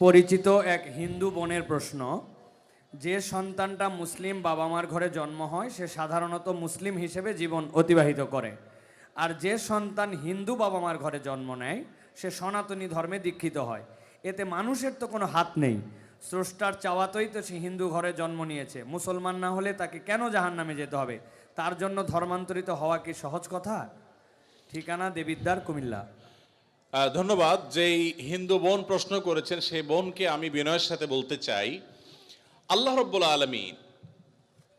পরিচিত এক হিন্দু বোনের প্রশ্ন, যে সন্তানটা মুসলিম বাবা মার ঘরে জন্ম হয় সে সাধারণত মুসলিম হিসেবে জীবন অতিবাহিত করে, আর যে সন্তান হিন্দু বাবা মার ঘরে জন্ম নেয় সে সনাতনী ধর্মে দীক্ষিত হয়। এতে মানুষের তো কোনো হাত নেই, স্রষ্টার চাওয়াতেই তো সে হিন্দু ঘরে জন্ম নিয়েছে। মুসলমান না হলে তাকে কেন জাহান্নামে যেতে হবে? তার জন্য ধর্মান্তরিত হওয়া কি সহজ কথা? ঠিকানা দেবিদ্বার, কুমিল্লা। ধন্যবাদ। যেই হিন্দু বোন প্রশ্ন করেছেন সেই বোনকে আমি বিনয়ের সাথে বলতে চাই, আল্লাহ রব্বুল আলামিন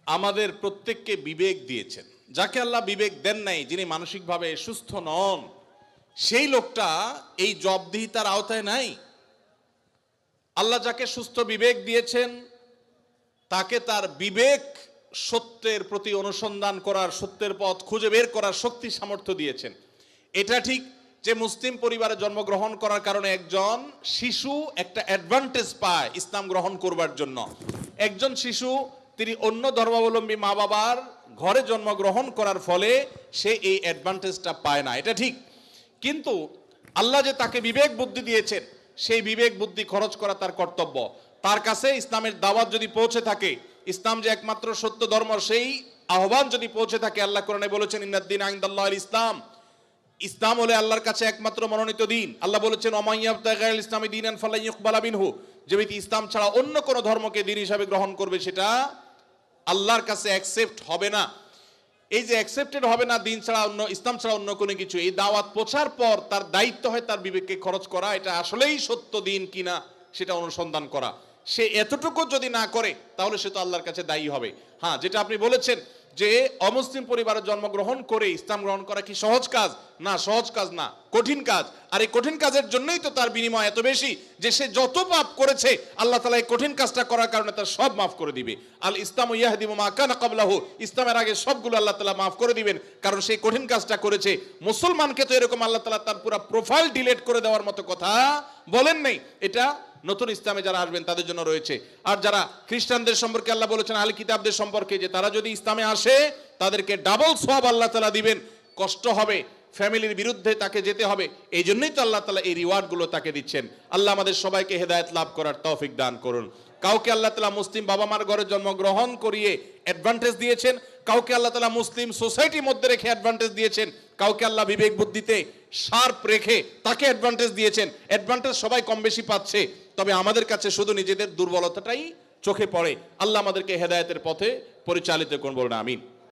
আমাদের প্রত্যেককে বিবেক দিয়েছেন। যাকে আল্লাহ বিবেক দেন নাই, যিনি মানসিকভাবে সুস্থ নন, সেই লোকটা এই জবাবদিহিতার আওতায় নাই। আল্লাহ যাকে সুস্থ বিবেক দিয়েছেন তাকে তার বিবেক সত্যের প্রতি অনুসন্ধান করার, সত্যের পথ খুঁজে বের করার শক্তি সামর্থ্য দিয়েছেন। এটা ঠিক যে মুসলিম পরিবারে জন্মগ্রহণ করার কারণে একজন শিশু একটা অ্যাডভান্টেজ পায় ইসলাম গ্রহণ করবার জন্য। একজন শিশু তিনি অন্য ধর্মাবলম্বী মা বাবার ঘরে জন্মগ্রহণ করার ফলে সে এই অ্যাডভান্টেজটা পায় না, এটা ঠিক। কিন্তু আল্লাহ যে তাকে বিবেক বুদ্ধি দিয়েছেন, সেই বিবেক বুদ্ধি খরচ করা তার কর্তব্য। তার কাছে ইসলামের দাওয়াত যদি পৌঁছে থাকে, ইসলাম যে একমাত্র সত্য ধর্ম, সেই আহ্বান যদি পৌঁছে থাকে, আল্লাহ কোরআনে বলেছেন ইন্নাদ-দীন ইনদাল্লাহিল ইসলাম, ইসলাম হলে আল্লাহর কাছে একমাত্র মনোনীত দিন। আল্লাহ বলেছেন ওমান ইয়াবতাগি গায়রাল ইসলামি দীনান ফালান ইউকবালা মিনহু, যে ব্যক্তি ইসলাম ছাড়া অন্য কোনো ধর্মকে দিন হিসাবে গ্রহণ করবে সেটা আল্লাহর কাছে অ্যাকসেপ্ট হবে না। এই যে অ্যাকসেপ্টেড হবে না দিন ছাড়া, অন্য ইসলাম ছাড়া অন্য কোনো কিছু, এই দাওয়াত পৌঁছার পর তার দায়িত্ব হয় তার বিবেককে খরচ করা, এটা আসলেই সত্য দিন কিনা সেটা অনুসন্ধান করা। সে এতটুকু যদি না করে তাহলে সে তো আল্লাহর কাছে দায়ী হবে। হ্যাঁ, যেটা আপনি বলেছেন যে অমুসলিম পরিবারে জন্মগ্রহণ করে ইসলাম গ্রহণ করা কি সহজ কাজ? না, সহজ কাজ না, কঠিন কাজ। আর এই কঠিন কাজের জন্যই তো তার বিনিময় এত বেশি, যে সে যত পাপ করেছে আল্লাহ তাআলা এই কঠিন কাজটা করার কারণে তার সব মাফ করে দিবে। আল ইসলামু ইয়াহদিমু মা কানা ক্বাবলাহু, ইসলামের আগে সবগুলো আল্লাহ তাআলা মাফ করে দিবেন, কারণ সেই কঠিন কাজটা করেছে। মুসলমানকে তো এরকম আল্লাহ তাআলা তার পুরো প্রোফাইল ডিলিট করে দেওয়ার মতো কথা বলেন নাই। এটা নতুন ইসলামে যারা আসবেন তাদের জন্য রয়েছে। আর যারা খ্রিস্টানদের সম্পর্কে আল্লাহ বলেছেন আহলে কিতাবদের সম্পর্কে, যে তারা যদি ইসলামে আসে তাদেরকে ডাবল সওয়াব আল্লাহ তাআলা দিবেন। কষ্ট হবে, ফ্যামিলির বিরুদ্ধে তাকে যেতে হবে, এই জন্যই তো আল্লাহ তাআলা এই রিওয়ার্ডগুলো তাকে দিচ্ছেন। আল্লাহ আমাদের সবাইকে হেদায়েত লাভ করার তৌফিক দান করুন। কাউকে আল্লাহ তাআলা মুসলিম বাবা মার ঘরে জন্মগ্রহণ করিয়ে অ্যাডভান্টেজ দিয়েছেন, কাউকে আল্লাহ তাআলা মুসলিম সোসাইটির মধ্যে রেখে অ্যাডভান্টেজ দিয়েছেন, কাউকে আল্লাহ বিবেক বুদ্ধিতে শার্প রেখে তাকে অ্যাডভান্টেজ দিয়েছেন। অ্যাডভান্টেজ সবাই কম বেশি পাচ্ছে, তবে আমাদের কাছে শুধু নিজেদের দুর্বলতাটাই চোখে পড়ে। আল্লাহ আমাদেরকে হেদায়েতের পথে পরিচালিত করুন, বলুন আমিন।